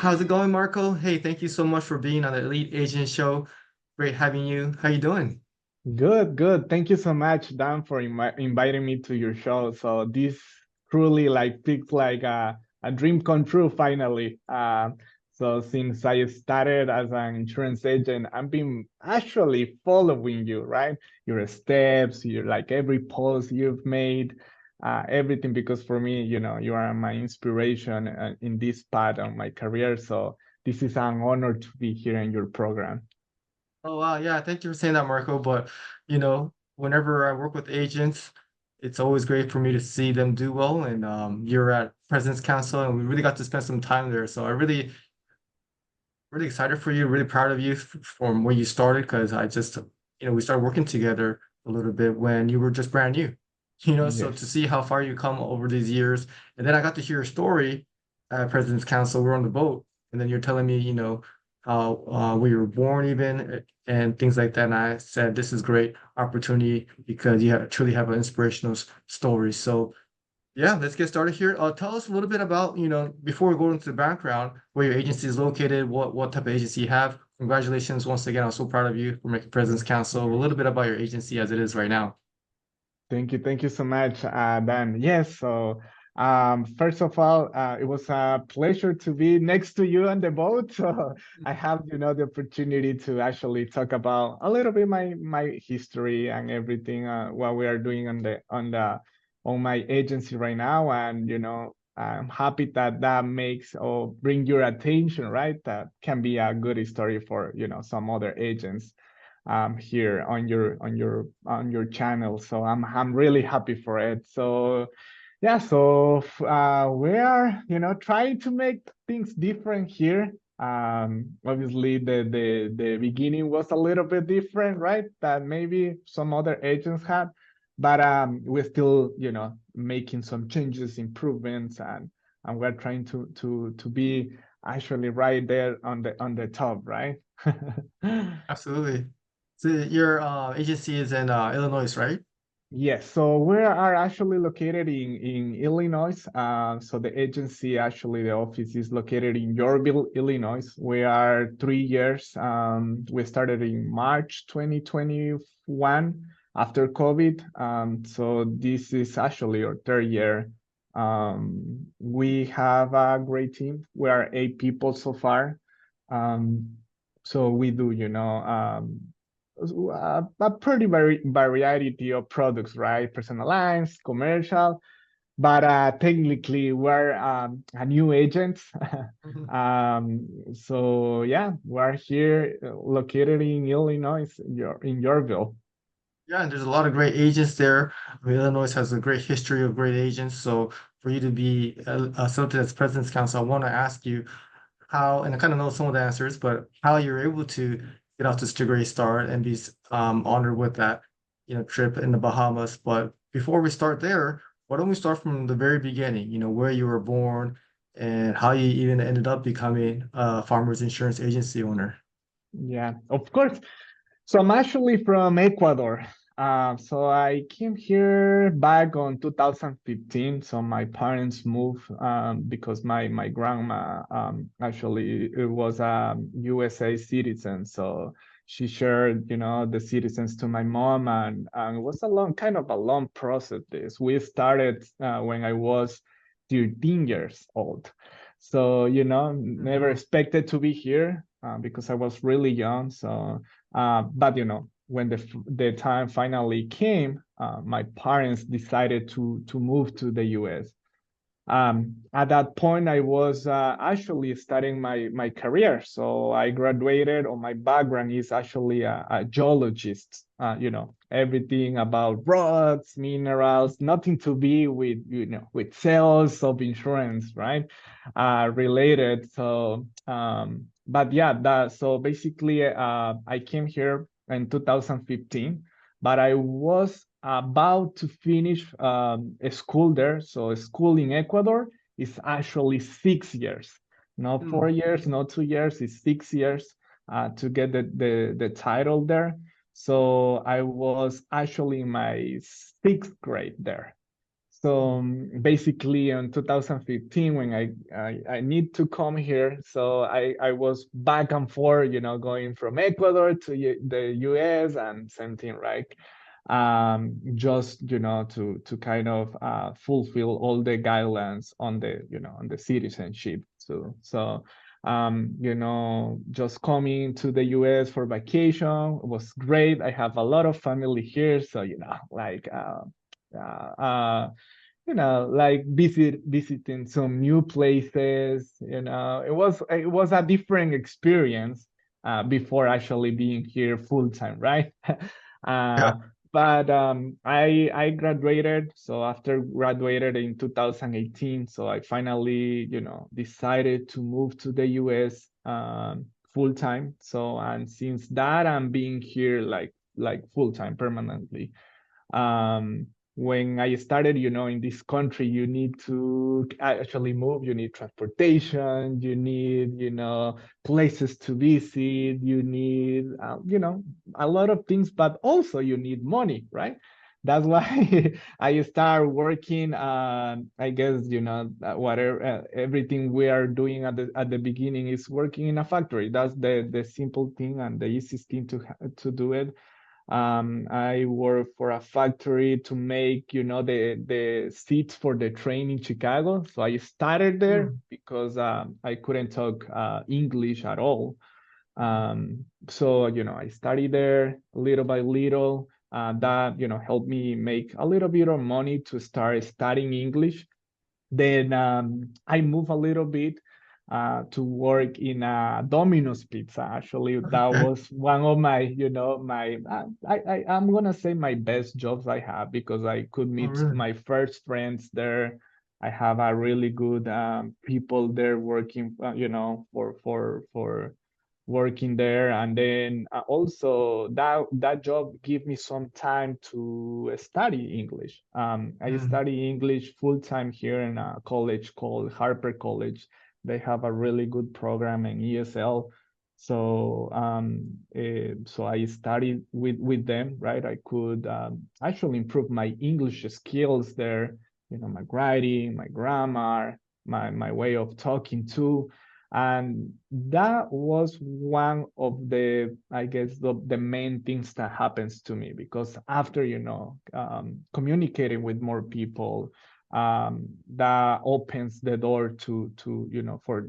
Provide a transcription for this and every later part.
How's it going, Marco? Hey, thank you so much for being on the Elite Agent Show. Great having you. How you doing? Good, good. Thank you so much, Dan, for inviting me to your show. So this truly feels like a dream come true finally. So since I started as an insurance agent, I've been actually following you, right? Your steps, your every post you've made, everything. Because for me, you are my inspiration in this part of my career. So this is an honor to be here in your program. Oh wow, yeah, thank you for saying that, Marco. But whenever I work with agents, it's always great for me to see them do well. And you're at President's Council, and we really got to spend some time there. So I really excited for you, really proud of you from where you started because we started working together a little bit when you were just brand new. So to Yes. see how far you come over these years, and then I got to hear your story at President's Council. We're on the boat, and then you're telling me, how where you were born, even and things like that. And I said, this is great opportunity because truly have an inspirational story. So yeah, let's get started here. Tell us a little bit about, before we go into the background, where your agency is located, what type of agency you have. Congratulations once again. I'm so proud of you for making President's Council. A little bit about your agency as it is right now. Thank you so much, Dan. Yes, so first of all, it was a pleasure to be next to you on the boat. So I have, the opportunity to actually talk about a little bit my history and everything what we are doing on my agency right now, and I'm happy that that makes or bring your attention, right? That can be a good story for some other agents here on your channel. So I'm really happy for it. So yeah, so we are trying to make things different here. Obviously the beginning was a little bit different, right? That maybe some other agents had, but we're still making some changes, improvements, and we're trying to be actually right there on the top, right? Absolutely. So your agency is in Illinois, right? Yes, so we are actually located in Illinois. So the agency, actually, the office is located in Yorkville, Illinois. We are 3 years. We started in March 2021 after COVID. So this is actually our third year. We have a great team. We are 8 people so far. Um, so we do, a pretty variety of products, right? Personal lines, commercial, but technically we're a new agent. Mhm. So yeah, we're here located in Illinois, in Yorkville. Yeah, and there's a lot of great agents there. I mean, Illinois has a great history of great agents. So for you to be selected as President's Council, I want to ask you how, and I kind of know some of the answers, but how you're able to get off to such a great start and be honored with that, trip in the Bahamas. But before we start there, why don't we start from the very beginning? Where you were born and how you even ended up becoming a farmers insurance agency owner. Yeah, of course. So I'm actually from Ecuador. So I came here back on 2015. So my parents moved because my grandma actually it was a USA citizen. So she shared, the citizens to my mom, and it was kind of a long process. This we started when I was 13 years old. So never Mhm. expected to be here because I was really young. So but when the time finally came, my parents decided to move to the U.S. At that point, I was actually studying my career. So I graduated, or my background is actually a geologist. Everything about rocks, minerals, nothing to be with sales of insurance, right? Related. So, but yeah, that so basically, I came here in 2015, but I was about to finish a school there. So a school in Ecuador is actually 6 years, not Mm. 4 years, not 2 years, it's 6 years to get the title there. So I was actually in my sixth grade there. So basically in 2015, when I need to come here, so I was back and forth, going from Ecuador to the US and same thing, right? Just, to kind of fulfill all the guidelines on on the citizenship. Just coming to the US for vacation was great. I have a lot of family here, so, like, uh, uh, like visiting some new places. It was a different experience before actually being here full time, right? Yeah. uh, but I graduated. So after graduated in 2018, so I finally, decided to move to the US full time. So and since that, I'm being here like full time permanently. um, when I started, in this country, you need to actually move, you need transportation, you need, places to visit, you need, a lot of things, but also you need money, right? That's why I start working. I guess whatever everything we are doing at the beginning is working in a factory. That's the simple thing and the easiest thing to do it. I work for a factory to make, the seats for the train in Chicago. So I started there Mm, because I couldn't talk English at all. So, I studied there little by little. That, helped me make a little bit of money to start studying English. Then I moved a little bit to work in a Domino's Pizza. Actually, that okay. was one of my, my I'm gonna say my best jobs I have because I could Oh, meet really? my first friends there. I have a really good people there working, for working there. And then also that job gave me some time to study English. I Mm, study English full time here in a college called Harper College. They have a really good program in ESL. So I studied with them, right? I could actually improve my English skills there, my writing, my grammar, my way of talking too. And that was one of the, I guess, the main things that happens to me, because after, communicating with more people, that opens the door to for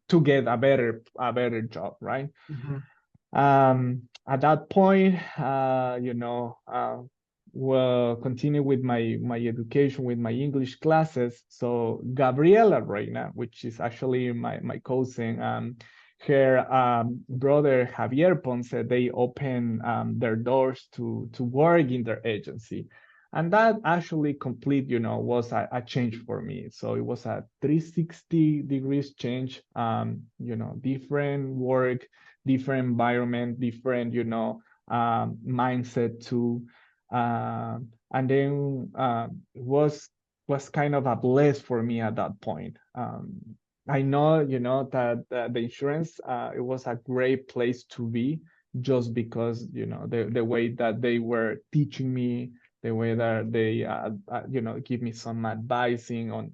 to get a better job, right? mhm, At that point, well, continue with my education with my English classes. So Gabriela right now, which is actually my cousin, her brother Javier Ponce, they open their doors to work in their agency. And that actually complete, was a change for me. So it was a 360 degrees change, different work, different environment, different, mindset too. And then was kind of a bless for me at that point. I know, that the insurance, it was a great place to be, just because, the way that they were teaching me, the way that they, give me some advising on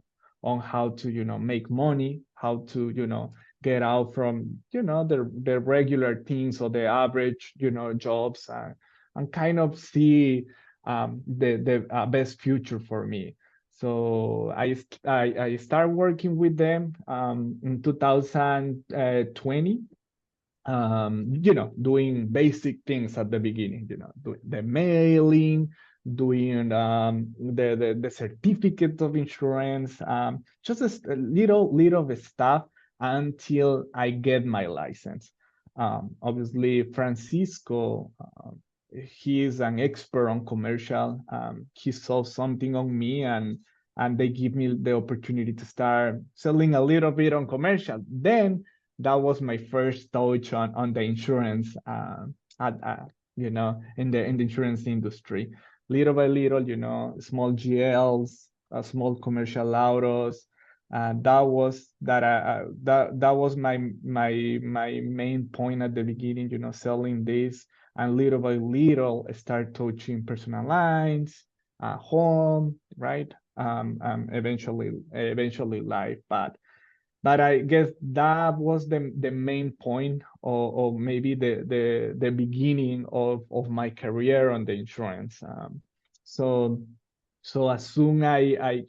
how to, make money, how to, get out from, the regular things or the average, jobs, and kind of see the best future for me. So I start working with them in 2020, doing basic things at the beginning, doing the mailing, doing the certificate of insurance, just a little of stuff until I get my license. Obviously, Francisco, he is an expert on commercial. He saw something on me, and they give me the opportunity to start selling a little bit on commercial. Then that was my first touch on the insurance, at in the insurance industry. Little by little, small GLs, small commercial autos. That was my main point at the beginning, selling this, and little by little I start touching personal lines, home, right? Eventually life, but I guess that was the main point, or maybe the beginning of my career on the insurance. So so as soon I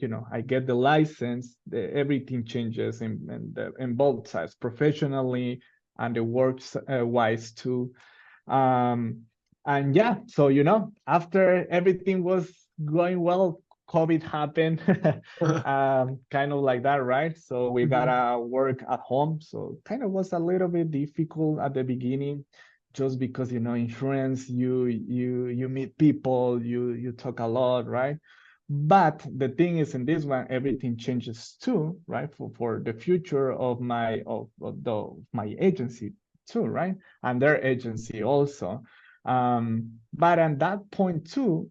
get the license, everything changes in both sides, professionally and the works wise too. Um, and yeah, so after everything was going well, COVID happened, kind of like that, right? So we Mhm. gotta work at home. So kind of was a little bit difficult at the beginning, just because insurance, you meet people, you talk a lot, right? But the thing is, in this one, everything changes too, right? For the future of my agency too, right? And their agency also. But at that point too,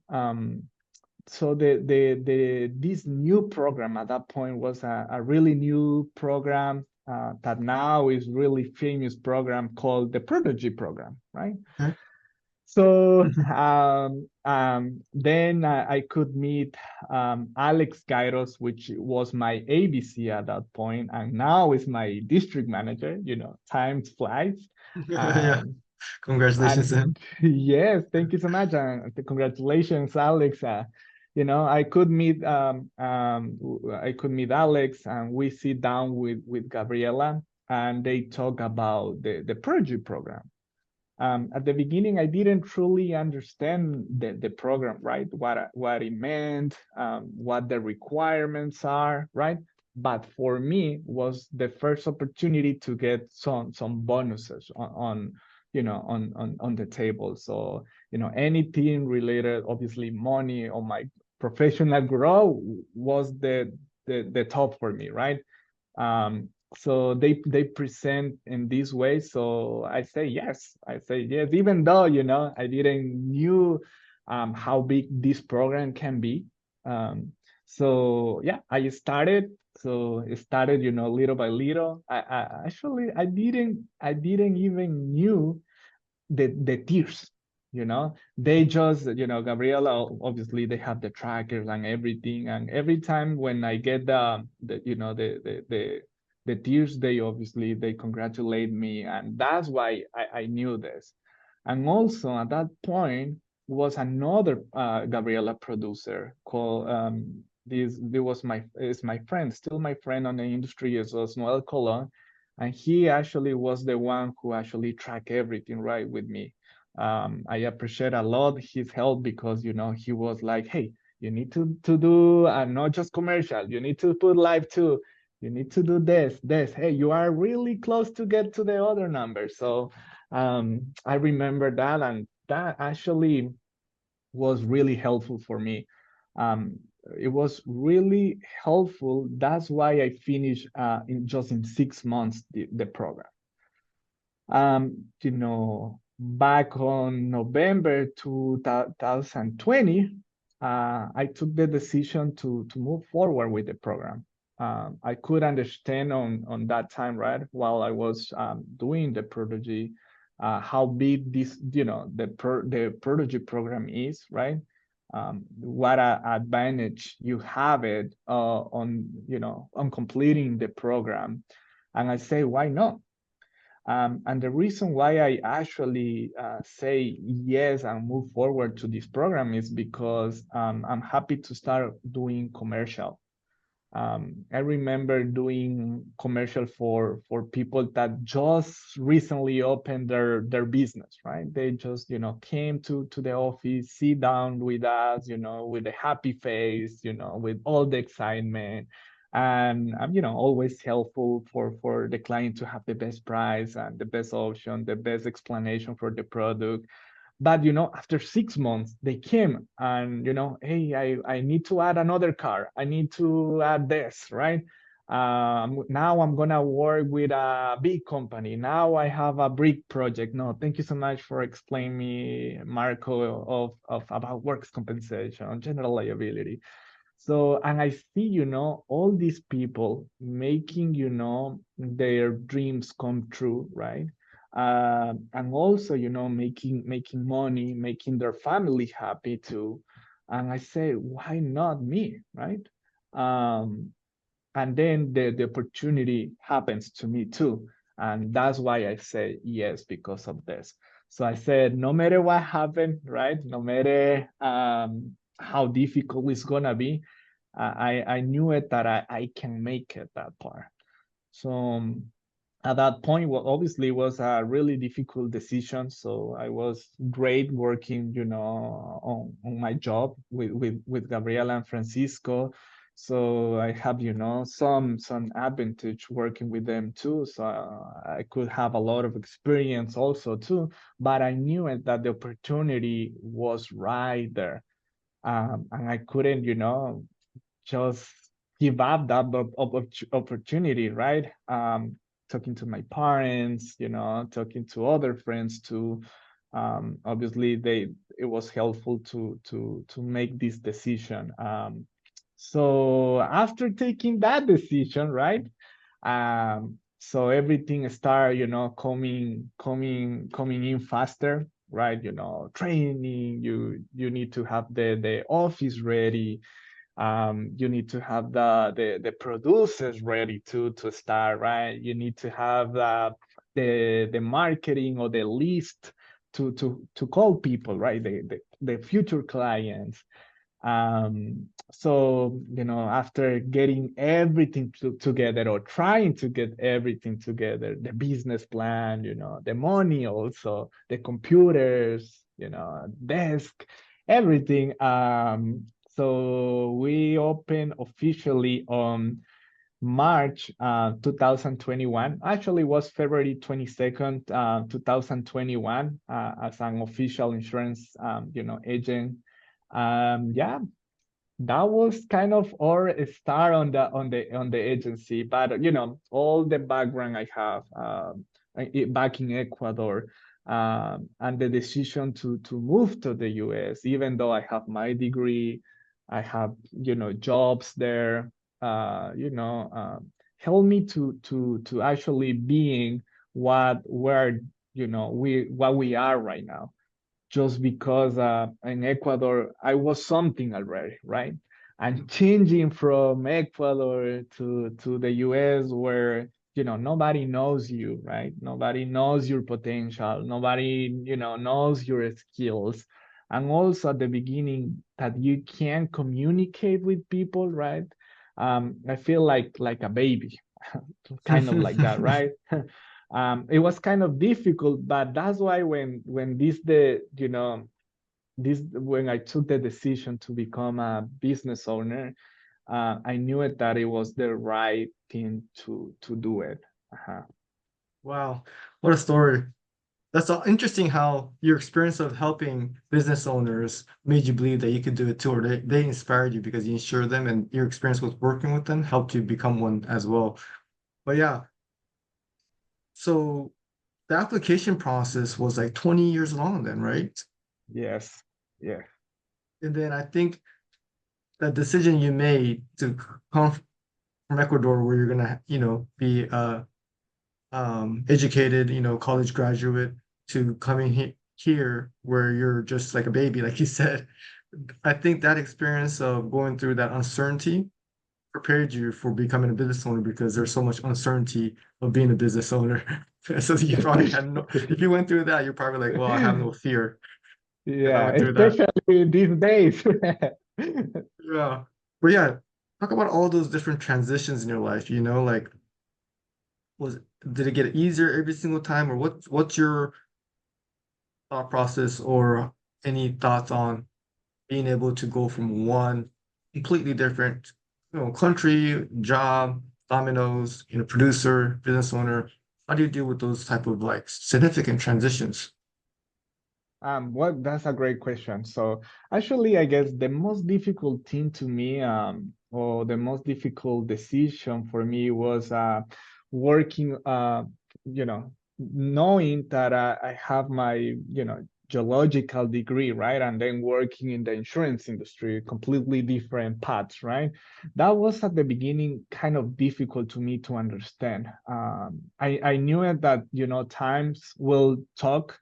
so the this new program at that point was a really new program that now is really famous program called the Prodigy program, right? Okay. So then I could meet Alex Kairos, which was my ABC at that point, and now is my district manager. Time flies. Yeah. Um, Congratulations to him. and yes, thank you so much, and congratulations, Alex. I could meet Alex, and we sit down with Gabriela, and they talk about the Purge program. At the beginning, I didn't truly understand the program, right? What it meant, what the requirements are, right? But for me, was the first opportunity to get some bonuses on the table. So anything related, obviously, money on my professional growth was the top for me, right? So they present in this way, so I say yes, even though I didn't knew how big this program can be. So yeah, it started little by little. I didn't even knew the tiers. They just, Gabriela, obviously they have the trackers and everything, and every time when I get the tiers, they congratulate me, and that's why I knew this. And also at that point was another Gabriela producer called this was my is my friend, still my friend on the industry, is Noel Colon, and he actually was the one who actually tracked everything right with me. I appreciate a lot his help, because he was like, hey, you need to do not just commercial, you need to put live too, you need to do this, hey, you are really close to get to the other number. So I remember that, and that actually was really helpful for me. um, it was really helpful. That's why I finished in 6 months the program. Back on November 2020, I took the decision to move forward with the program. I could understand on that time, right, while I was doing the Prodigy, how big this, the Prodigy program is, right? What a advantage you have it on completing the program. And I say, why not? And the reason why I actually say yes and move forward to this program is because I'm happy to start doing commercial. I remember doing commercial for people that just recently opened their business, right? They just came to the office, sit down with us, with a happy face, with all the excitement, and I'm always helpful for the client to have the best price and the best option, the best explanation for the product. But after 6 months, they came and hey, I need to add another car. I need to add this, right? Now I'm gonna work with a big company. Now I have a big project. No, thank you so much for explaining me, Marco, of about works compensation, general liability. So, and I see, all these people making, their dreams come true, right? And also, making money, making their family happy too. And I say, why not me, right? Um, and then the opportunity happens to me too. And that's why I say yes, because of this. So I said, no matter what happened, right? No matter how difficult it's gonna be, I knew it that I can make it that part. So at that point, well, obviously, it was a really difficult decision. So I was great working, on my job with Gabriela and Francisco. So I have, some advantage working with them too. So I could have a lot of experience also too. But I knew it that the opportunity was right there, and I couldn't, just give up that opportunity, right? Talking to my parents, talking to other friends too. Obviously, it was helpful to make this decision. So after taking that decision, right? So everything started, coming in faster, right? Training. You need to have the office ready. You need to have the producers ready to start, right? You need to have the marketing or the list to call people, right? The future clients. So after getting everything together, or trying to get everything together, the business plan, the money, also the computers, desk, everything. So we opened officially on March 2021. Actually, it was February 22nd, 2021, as an official insurance, agent. Yeah, that was kind of our start on the agency. But all the background I have, back in Ecuador, and the decision to move to the US, even though I have my degree, I have jobs there, help me to actually being what we are right now, just because in Ecuador I was something already, right? And changing from Ecuador to the US, where nobody knows you, right? Nobody knows your potential. Nobody knows your skills. And also at the beginning, that you can communicate with people, right? I feel like a baby, kind of like that, right? It was kind of difficult, but that's why when this when I took the decision to become a business owner, I knew it that it was the right thing to do it. Uh-huh. Wow, what a story. That's so interesting how your experience of helping business owners made you believe that you could do it too, or they inspired you because you insured them and your experience with working with them helped you become one as well. But yeah, so the application process was like 20 years long then, right? Yes. Yeah. And then I think that decision you made to come from Ecuador where you're gonna, be educated, college graduate to coming here where you're just like a baby, like you said. I think that experience of going through that uncertainty prepared you for becoming a business owner because there's so much uncertainty of being a business owner. So you probably had no, if you went through that, you're probably like, well, I have no fear if I Yeah, went through that. especially these days. Yeah. But yeah, talk about all those different transitions in your life, like was did it get easier every single time or what's your thought process or any thoughts on being able to go from one completely different, country, job, dominoes, producer, business owner. How do you deal with those type of like significant transitions? Well, that's a great question. So actually, I guess the most difficult thing to me, or the most difficult decision for me was working, knowing that I have my, geological degree, right? And then working in the insurance industry, completely different paths, right? That was at the beginning kind of difficult to me to understand. I knew it that, times will talk,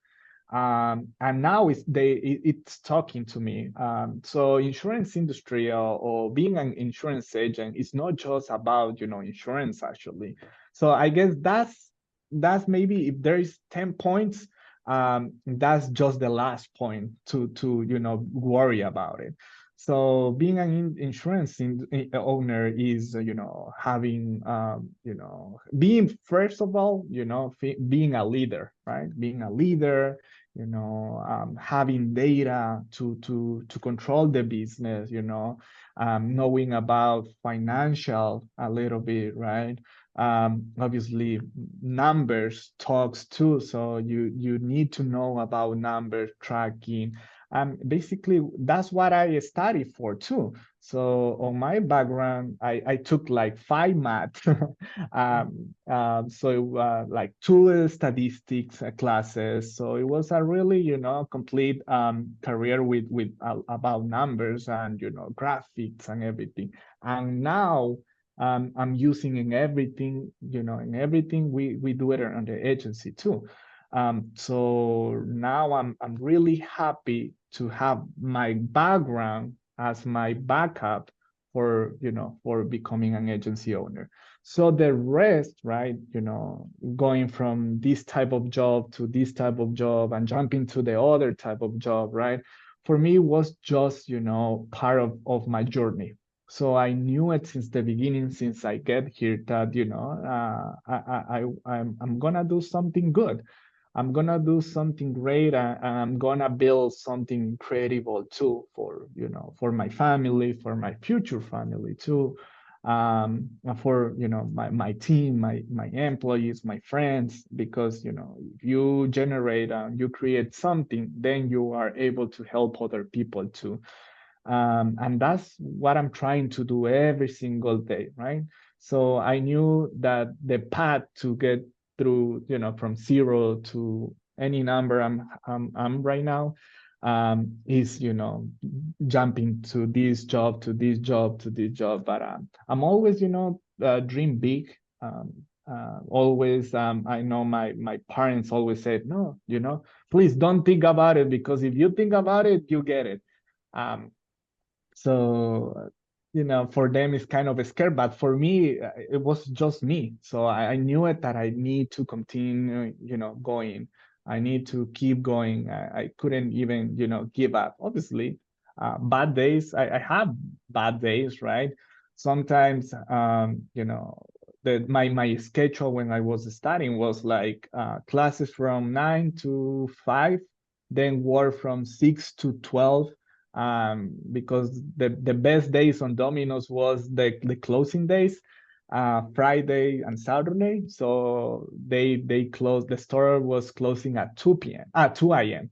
And now it's talking to me. So insurance industry, or being an insurance agent is not just about, insurance actually. So I guess that's maybe, if there is 10 points, that's just the last point to worry about it. So being an insurance owner is, having, being, first of all, being a leader, right? Being a leader, having data to control the business, knowing about financial a little bit, right? Obviously numbers talks too, so you need to know about number tracking. Basically that's what I studied for too. So on my background, I took like 5 math, so like 2 statistics classes. So it was a really, complete career with about numbers and, graphics and everything. And now I'm using in everything, in everything we do it on the agency too. So now I'm really happy to have my background as my backup for, for becoming an agency owner. So the rest, right, going from this type of job to this type of job and jumping to the other type of job, right, for me was just, part of my journey. So I knew it since the beginning, since I get here, that, I'm gonna do something good. I'm gonna do something great, and I'm gonna build something incredible too for, for my family, for my future family too, for, my team, my employees, my friends, because, if you generate and you create something, then you are able to help other people too. And that's what I'm trying to do every single day, right? So I knew that the path to get through, from 0 to any number I'm right now, is, jumping to this job, to this job, to this job. But I'm always, dream big. Always, I know my parents always said, no, please don't think about it, because if you think about it, you get it. Um, so, for them it's kind of a scare, but for me, it was just me. So I knew it, that I need to continue, going. I need to keep going. I couldn't even, give up. Obviously, bad days. I have bad days, right? Sometimes, my schedule when I was studying was like classes from 9 to 5, then work from 6 to 12, because the best days on Domino's was the closing days, Friday and Saturday. So they closed, the store was closing at 2 p.m. 2 a.m.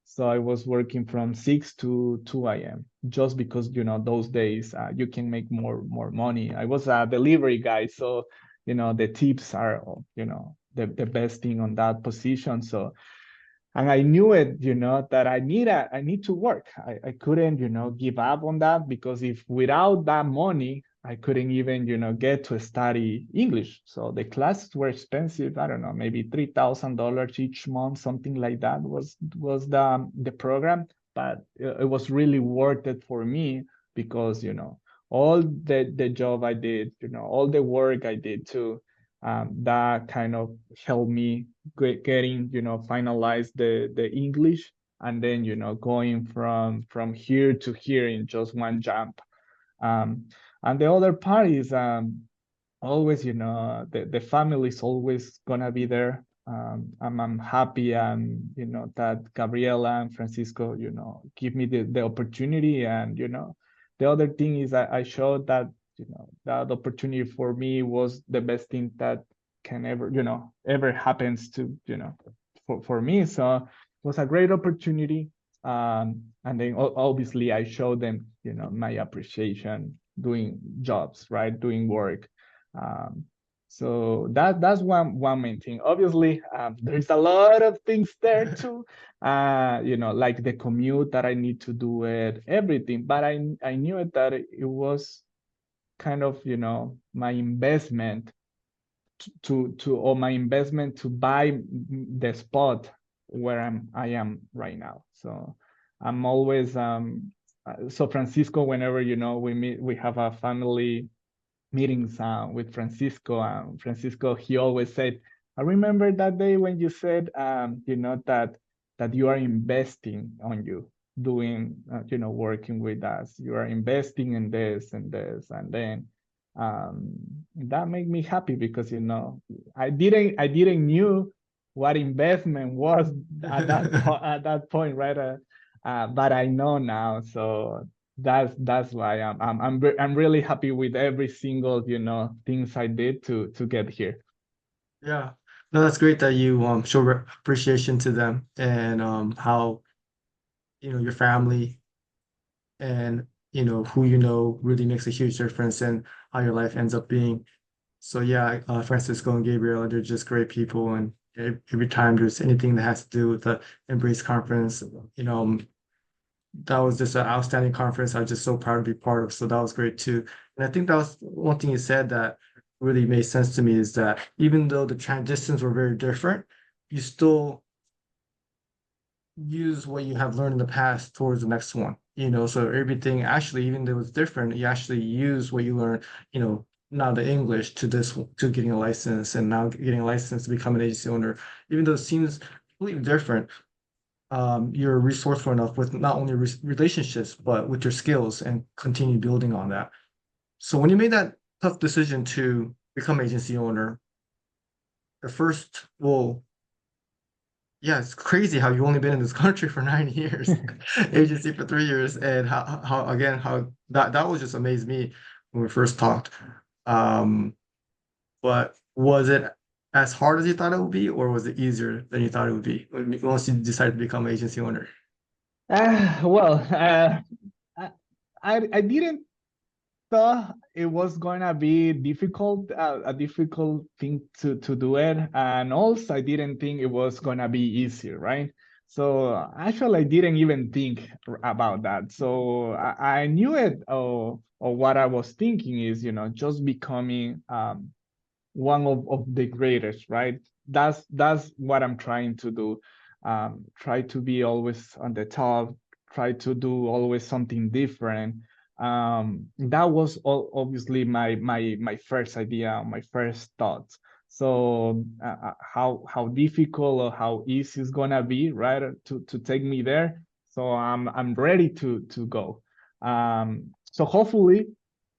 So I was working from 6 to 2 a.m. just because, those days you can make more money. I was a delivery guy, so the tips are, the best thing on that position. So, and I knew it, that I need to work. I couldn't, give up on that, because if without that money, I couldn't even, get to study English. So the classes were expensive. I don't know, maybe $3,000 each month, something like that was the program. But it was really worth it for me, because, all the job I did, all the work I did too, that kind of helped me getting, finalize the English, and then, going from here to here in just one jump. um, and the other part is, always, the family is always gonna be there. I'm happy, and that Gabriela and Francisco, give me the opportunity. And the other thing is, I showed that, that opportunity for me was the best thing that can ever happens to, for me. So it was a great opportunity. And then obviously I showed them, my appreciation doing jobs, right, doing work. um, so that's one main thing. Obviously, there's a lot of things there too. Like the commute that I need to do it, everything. But I knew it, that it was kind of, my investment to or my investment to buy the spot where I am right now. So I'm always so Francisco, whenever we meet, we have a family meetings with Francisco. Francisco, he always said, "I remember that day when you said, that you are investing on you, doing, working with us. You are investing in this and this, and then um, that made me happy because I didn't knew what investment was at that point, right? But I know now, so that's why I'm really happy with every single things I did to get here. Yeah. No, that's great that you show appreciation to them and how your family and who really makes a huge difference in how your life ends up being. So yeah, Francisco and Gabriel, they're just great people, and every time there's anything that has to do with the Embrace conference, that was just an outstanding conference. I was just so proud to be part of. So that was great too. And I think that was one thing you said that really made sense to me is that even though the transitions were very different, you still use what you have learned in the past towards the next one. So everything actually, even though it's different, you actually use what you learned, now the English to to getting a license and now getting a license to become an agency owner, even though it seems completely different, you're resourceful enough with not only relationships, but with your skills and continue building on that. So when you made that tough decision to become agency owner, the first, well, yeah, it's crazy how you've only been in this country for 9 years, agency for 3 years, and how again how that was just amazed me when we first talked. Um, but was it as hard as you thought it would be, or was it easier than you thought it would be once you decided to become agency owner? Well, I, I didn't thought it was gonna be difficult, a difficult thing to do it, and also I didn't think it was gonna be easier, right? So actually, I didn't even think about that. So I knew it, or what I was thinking is, just becoming one of the greatest, right? That's what I'm trying to do. Try to be always on the top, try to do always something different. That was obviously my first idea, my first thoughts. So how difficult or how easy it's gonna be, right, to take me there. So I'm ready to go. So hopefully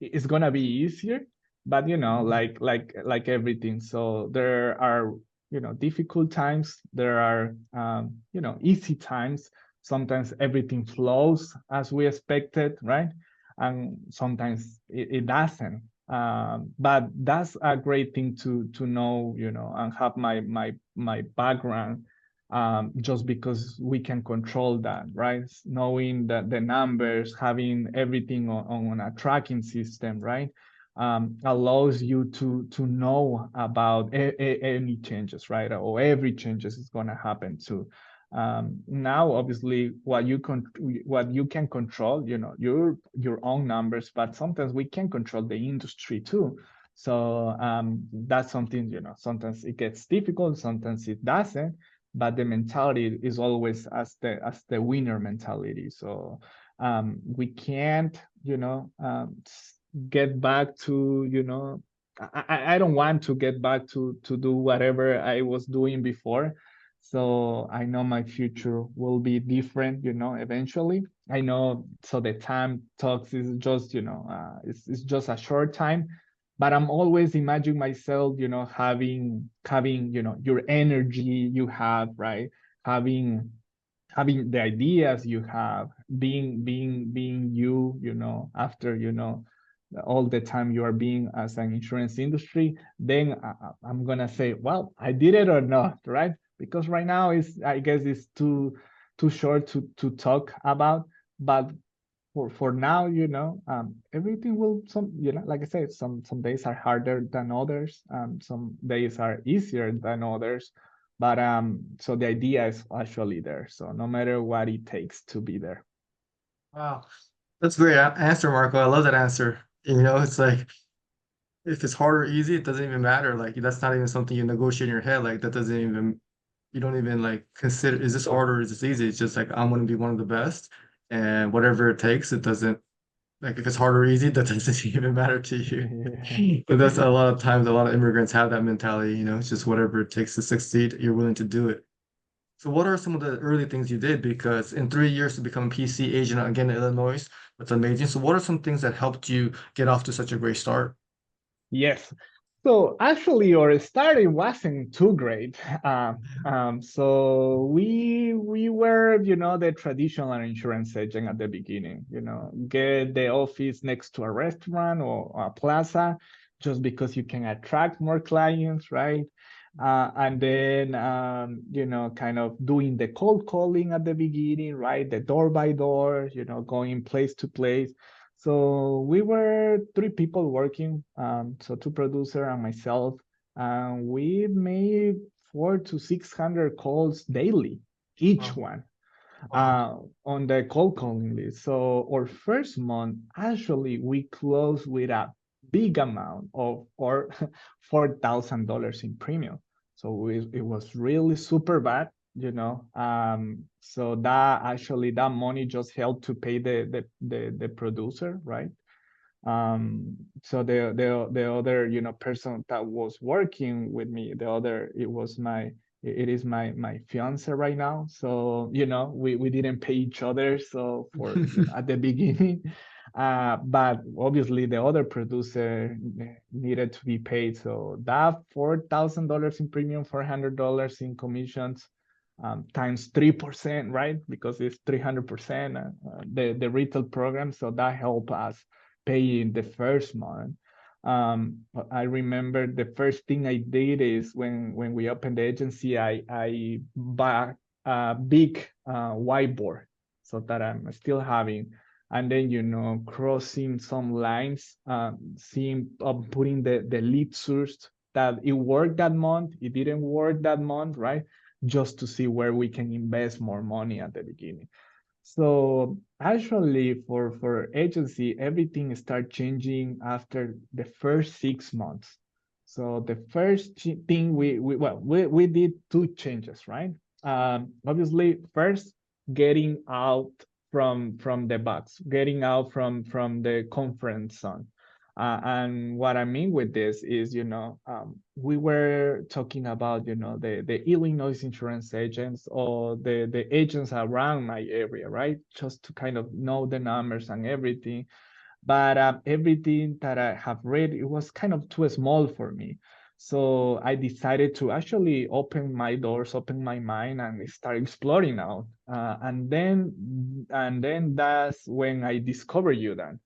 it's gonna be easier, but like everything, so there are difficult times, there are easy times. Sometimes everything flows as we expected, right? And sometimes it doesn't. But that's a great thing to know, and have my background, just because we can control that, right? Knowing that the numbers, having everything on a tracking system, right? Allows you to know about any changes, right? Or every changes is going to happen too. Now, obviously, what you can control, your own numbers, but sometimes we can control the industry too. So that's something, sometimes it gets difficult, sometimes it doesn't, but the mentality is always as the winner mentality. So we can't, get back to, I don't want to get back to do whatever I was doing before. So I know my future will be different, eventually. I know, so the time talks is just, it's just a short time, but I'm always imagining myself, having, your energy you have, right? Having having the ideas you have, being you, after, all the time you are being as an insurance industry, then I'm gonna say, well, I did it or not, right? Because right now is, I guess, it's too short to talk about, but for now, everything will, like I said, some days are harder than others, some days are easier than others, but so the idea is actually there. So no matter what it takes to be there. Wow, that's a great answer, Marco. I love that answer. It's like if it's hard or easy, it doesn't even matter. Like that's not even something you negotiate in your head. Like that doesn't even You don't even like consider, is this hard or is this easy? It's just like, I'm going to be one of the best, and whatever it takes, it doesn't, like if it's hard or easy, that doesn't even matter to you. But that's a lot of times, a lot of immigrants have that mentality, it's just whatever it takes to succeed, you're willing to do it. So what are some of the early things you did? Because in 3 years to become a PC agent again in Illinois, that's amazing. So what are some things that helped you get off to such a great start? Yes. So actually, our start wasn't too great. So we were, the traditional insurance agent at the beginning. Get the office next to a restaurant or a plaza, just because you can attract more clients, right? And then kind of doing the cold calling at the beginning, right? The door by door, going place to place. So we were three people working, so two producer and myself, and we made 400 to 600 calls daily, each Wow. one, Wow. on the cold calling list. So our first month, actually, we closed with a big amount of or $4,000 in premium. So it was really super bad. So that money just helped to pay the producer, right? So the other person that was working with me, it is my fiance right now. So we didn't pay each other, so for at the beginning. But obviously the other producer needed to be paid, so that $4,000 in premium, $400 in commissions, times 3%, right? Because it's 300%, the retail program. So that helped us paying the first month. But I remember the first thing I did is when we opened the agency, I bought a big whiteboard, so that I'm still having, and then crossing some lines, seeing, putting the lead source that it worked that month, it didn't work that month, right? Just to see where we can invest more money at the beginning. So actually, for agency, everything start changing after the first 6 months. So the first thing we did two changes, right? Obviously, first, getting out from the box, getting out from the comfort zone. And what I mean with this is, we were talking about, the Illinois insurance agents, or the agents around my area, right? Just to kind of know the numbers and everything. But everything that I have read, it was kind of too small for me. So I decided to actually open my doors, open my mind, and start exploring out. And then that's when I discovered you then.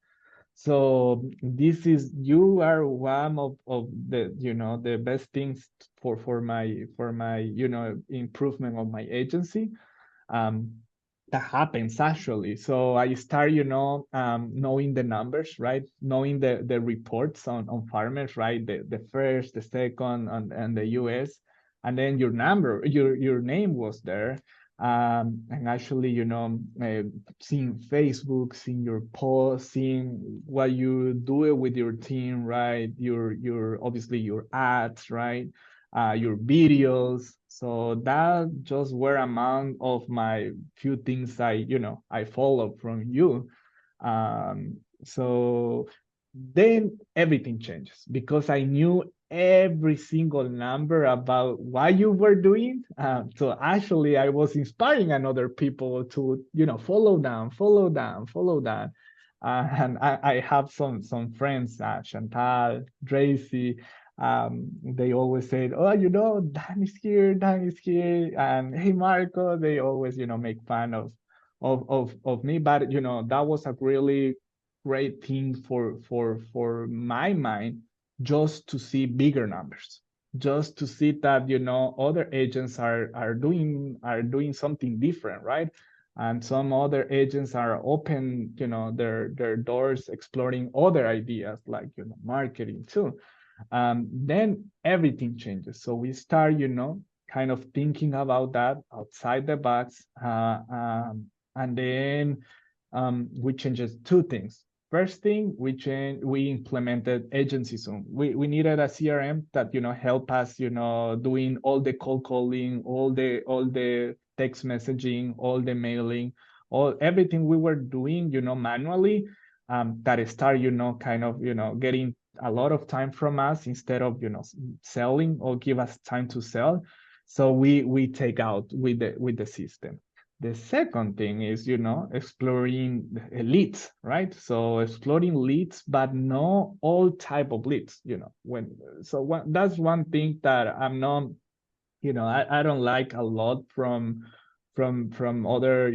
So you are one of the best things for my improvement of my agency. um, that happens actually. So I start, knowing the numbers, right? Knowing the reports on farmers, right? The first, the second, and the US, and then your name was there. And actually, seeing Facebook, seeing your posts, seeing what you do with your team, right? Your obviously your ads, right? Your videos. So that just were among of my few things I follow from you. So then everything changes because I knew every single number about what you were doing. So actually, I was inspiring another people to, follow down, follow down, follow down. And I have some friends, Chantal, Tracy. They always say, "Oh, Dan is here, Dan is here," and "Hey, Marco." They always, make fun of me. But that was a really great thing for my mind, just to see bigger numbers, just to see that other agents are doing something different, right? And some other agents are open, their doors, exploring other ideas like marketing too. Then everything changes. So we start, kind of thinking about that outside the box, and then we changes two things. First thing we implemented agency Zoom. We needed a CRM that, help us, doing all the cold calling, all the text messaging, all the mailing, everything we were doing, manually, that start, kind of, getting a lot of time from us instead of, selling or give us time to sell. So we take out with the system. The second thing is, exploring leads, right? So exploring leads, but not all type of leads, that's one thing that I'm not, I don't like a lot from other,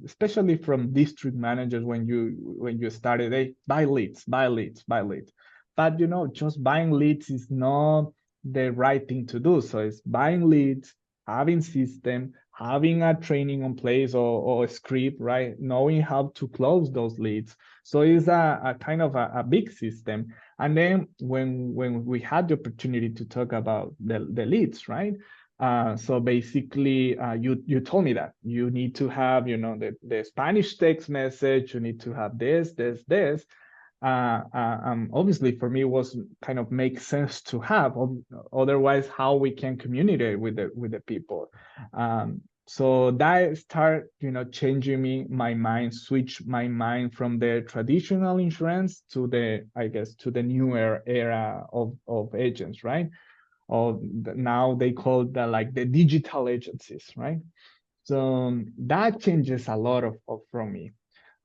especially from district managers when you started, they buy leads, buy leads, buy leads. But just buying leads is not the right thing to do. So it's buying leads, having system, having a training on place or a script, right? Knowing how to close those leads. So it's a kind of a big system. And then when we had the opportunity to talk about the leads, right? So basically, you told me that you need to have, the Spanish text message, you need to have this. Obviously, for me, it was kind of make sense to have. Otherwise, how we can communicate with the people. So that start, changing my mind, switch my mind from the traditional insurance to I guess, to the newer era of agents, right? Or now they call that like the digital agencies, right? So that changes a lot of from me.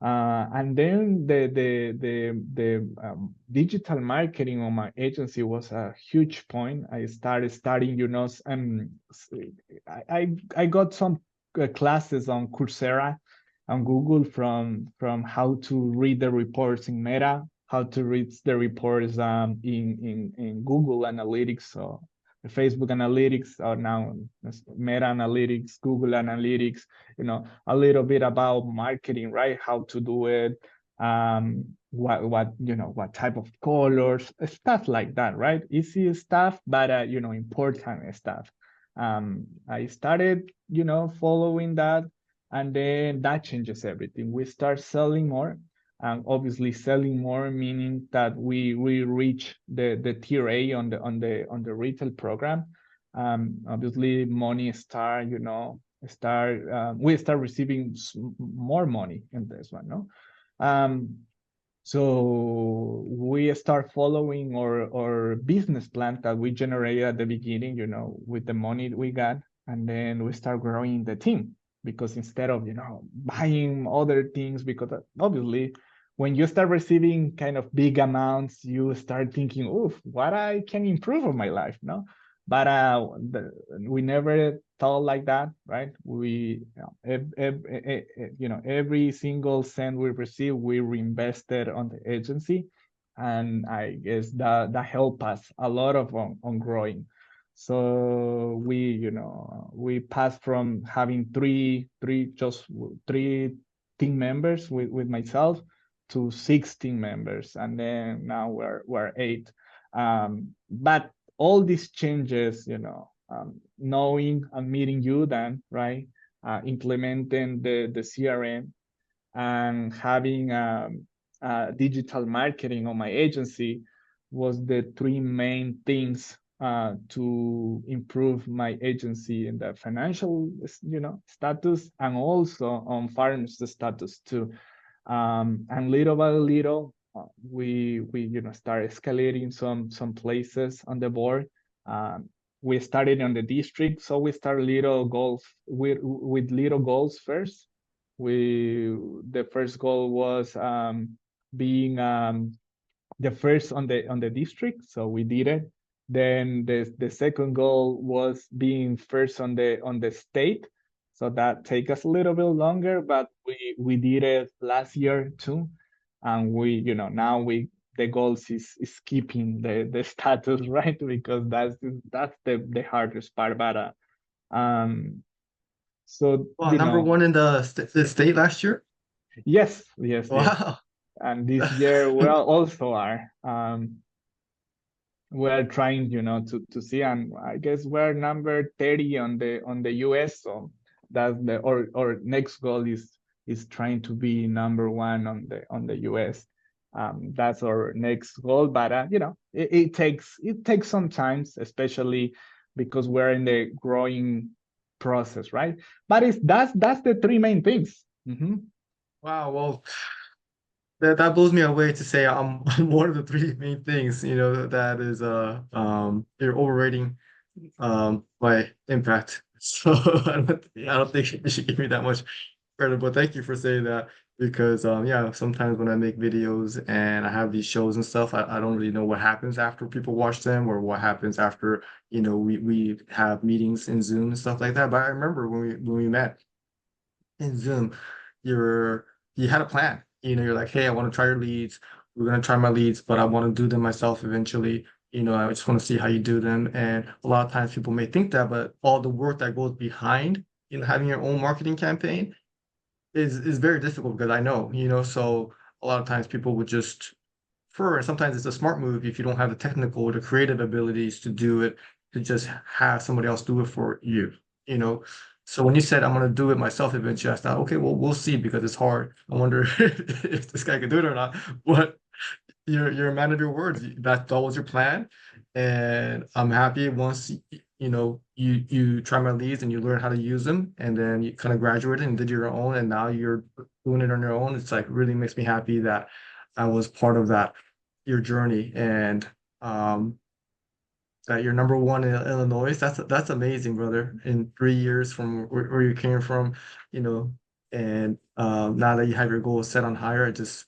And then the digital marketing on my agency was a huge point. I started studying, I got some classes on Coursera and Google from how to read the reports in Meta, how to read the reports in Google Analytics, so Facebook Analytics, or now Meta Analytics, Google Analytics, a little bit about marketing, right? How to do it, what type of colors, stuff like that, right? Easy stuff, but important stuff. I started, following that, and then that changes everything. We start selling more, and obviously selling more meaning that we reach the tier A on the retail program. Obviously, money start, we start receiving more money in this one, no? So we start following our business plan that we generated at the beginning, with the money we got, and then we start growing the team, because instead of, buying other things, because obviously when you start receiving kind of big amounts, you start thinking, oof, what I can improve on my life, no? But we never thought like that, right? We, every single cent we receive, we reinvested on the agency, and I guess that helped us a lot of on growing. So we passed from having just three team members with myself to 16 members, and then now we're eight. But all these changes, knowing and meeting you, Dan, right? Implementing the CRM and having digital marketing on my agency was the three main things to improve my agency in the financial, status, and also on farms status too. And little by little, we start escalating some places on the board. We started on the district, so we start little goals with little goals first. The first goal was being the first on the district, so we did it. Then the second goal was being first on the state, so that take us a little bit longer, but we did it last year too. And now the goals is keeping the status, right? Because that's the hardest part. But so Well, number one in the state last year. yes. Wow. And this year we also are. We're trying, to see, and I guess we're number 30 on the US. So that's our next goal is is trying to be number one on the US. That's our next goal, but it takes some time, especially because we're in the growing process, right? But it's that's the three main things. Wow, well, that blows me away to say I'm one of the three main things, that is you're overrating my impact. So I don't think you should give me that much credit, but thank you for saying that because yeah, sometimes when I make videos and I have these shows and stuff, I don't really know what happens after people watch them or what happens after, we have meetings in Zoom and stuff like that. But I remember when we met in Zoom, you had a plan. You're like, hey, I want to try your leads. We're gonna try my leads, but I want to do them myself eventually. I just want to see how you do them. And a lot of times people may think that, but all the work that goes behind, having your own marketing campaign is very difficult because I know, so a lot of times people would just prefer, and sometimes it's a smart move if you don't have the technical or the creative abilities to do it, to just have somebody else do it for you, you know. So when you said I'm gonna do it myself eventually, I thought, okay, well, we'll see because it's hard. I wonder if this guy can do it or not. But you're a man of your words. That was your plan, and I'm happy once you try my leads and you learn how to use them, and then you kind of graduated and did your own, and now you're doing it on your own. It's like really makes me happy that I was part of that your journey, and um that you're number one in Illinois. That's amazing, brother. In 3 years from where you came from, you know, and now that you have your goals set on higher, I just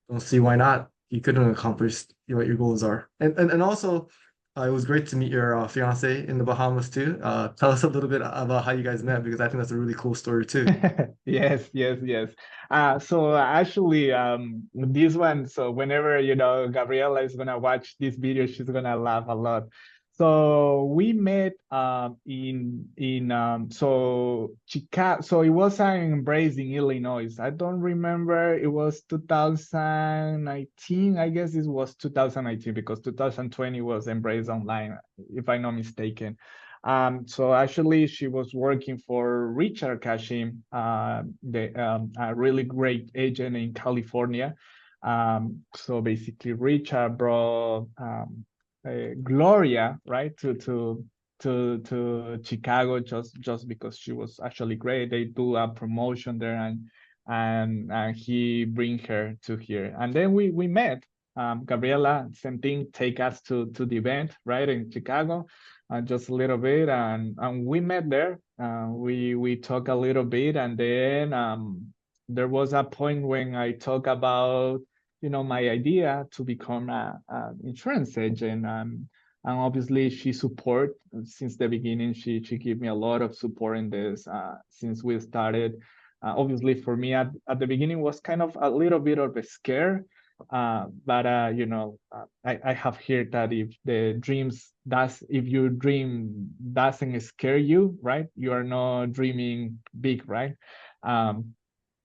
don't see why not. You couldn't accomplish what your goals are. And also, it was great to meet your fiance in the Bahamas too. Tell us a little bit about how you guys met because I think that's a really cool story too. Yes, yes, yes. So actually, this one, so whenever, Gabriela is gonna watch this video, she's gonna laugh a lot. So we met in so Chicago. So it was an Embrace in Illinois. I don't remember. It was 2019. I guess it was 2019 because 2020 was Embrace Online, if I'm not mistaken. So actually, she was working for Richard Kashim, a really great agent in California. So basically, Richard brought Gloria, right, to Chicago just because she was actually great. They do a promotion there, and he bring her to here, and then we met. Gabriela, same thing, take us to the event, right, in Chicago, just a little bit, and we met there. We talked a little bit, and then there was a point when I talk about my idea to become a insurance agent, and obviously she support since the beginning. She gave me a lot of support in this since we started. Obviously, for me at the beginning was kind of a little bit of a scare, but I have heard that if your dream doesn't scare you, right, you are not dreaming big, right? um,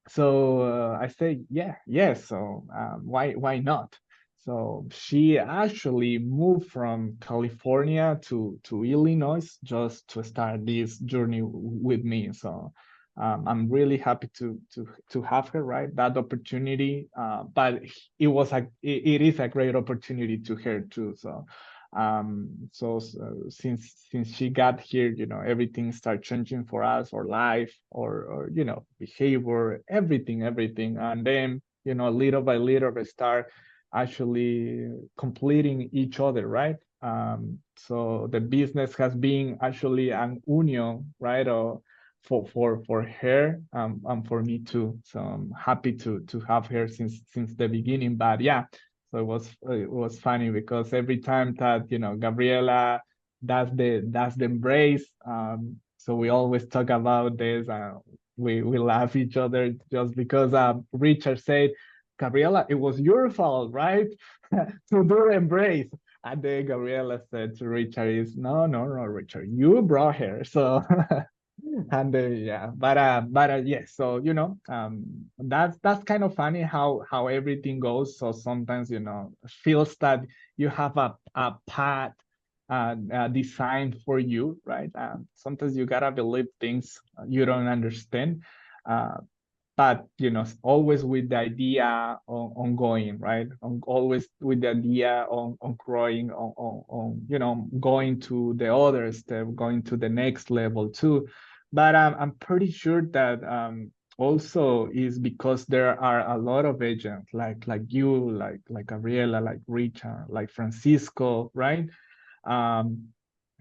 so I say, yeah, yes. So why not? So she actually moved from California to Illinois just to start this journey with me. So I'm really happy to have her, right? That opportunity, but it is a great opportunity to her too. So since she got here, everything started changing for us, our life, or behavior, everything, and then little by little we start actually completing each other, right? So the business has been actually an union, right? Or for her, and for me too. So I'm happy to have her since the beginning. But yeah, so it was funny because every time that Gabriela does the embrace, so we always talk about this. We laugh each other just because Richard said, Gabriela, it was your fault, right? To do the embrace. And then Gabriela said to Richard, "Is no, Richard, you brought her." So and yeah, but yes, so that's kind of funny how everything goes. So sometimes feels that you have a path designed for you, right? Sometimes you gotta believe things you don't understand. uh but always with the idea on going, right? Always with the idea on growing, on going to the other step, going to the next level too. But I'm pretty sure that also is because there are a lot of agents like you, like Gabriela, like Richard, like Francisco, right? Um,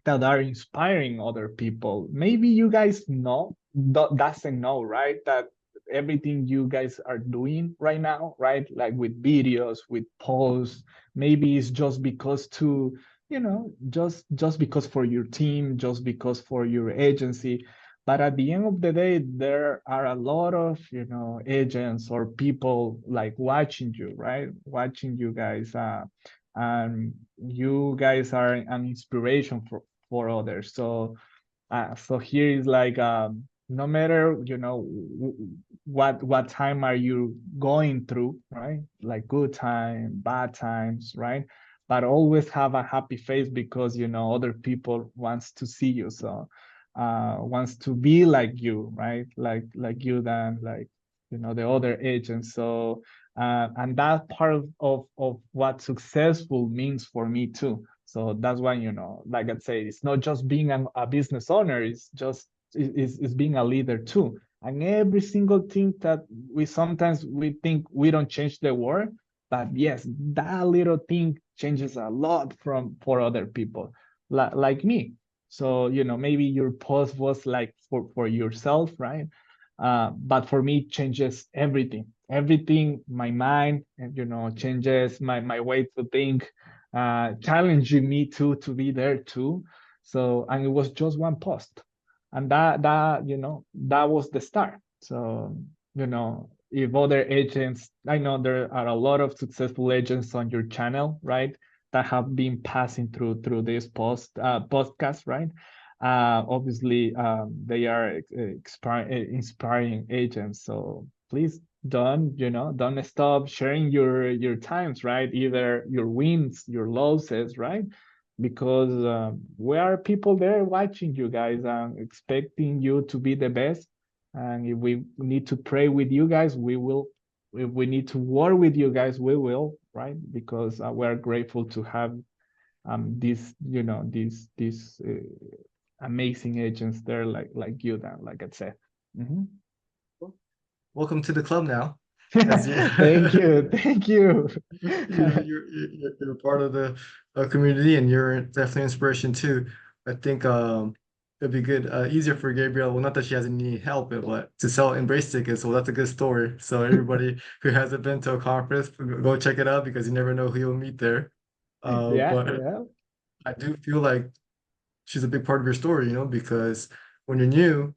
that are inspiring other people. Maybe you guys doesn't know, right? That everything you guys are doing right now, right? Like with videos, with posts, maybe it's just because to, just because for your team, just because for your agency. But at the end of the day, there are a lot of, agents or people like watching you, right? Watching you guys. And you guys are an inspiration for others. So here is like no matter what time are you going through, right? Like good time, bad times, right? But always have a happy face because other people wants to see you, so wants to be like you, right? Like you, then like the other agents. So and that part of what successful means for me too. So that's why, like I say, it's not just being a business owner, it's just it's being a leader too. And every single thing that we think we don't change the world, but yes, that little thing changes a lot for other people, like me. So, maybe your post was like for yourself, right? But for me, it changes everything, my mind, and changes my way to think, challenging me to be there too. So, and it was just one post, and that was the start. So, if other agents, I know there are a lot of successful agents on your channel, right, that have been passing through this podcast, right? Obviously, they are inspiring agents. So please don't stop sharing your times, right? Either your wins, your losses, right? Because we are people there watching you guys and expecting you to be the best. And if we need to pray with you guys, we will. If we need to work with you guys, we will, right? Because we're grateful to have these amazing agents there, like you, Dan, like I said. Mhm. Welcome to the club now, as you Thank you, thank you. you're part of the community, and you're definitely inspiration too. I think it'd be good, easier for Gabrielle. Well, not that she has any help, but to sell Embrace tickets. So that's a good story. So everybody who hasn't been to a conference, go check it out because you never know who you'll meet there. Yeah, But yeah. I do feel like she's a big part of your story, because when you're new,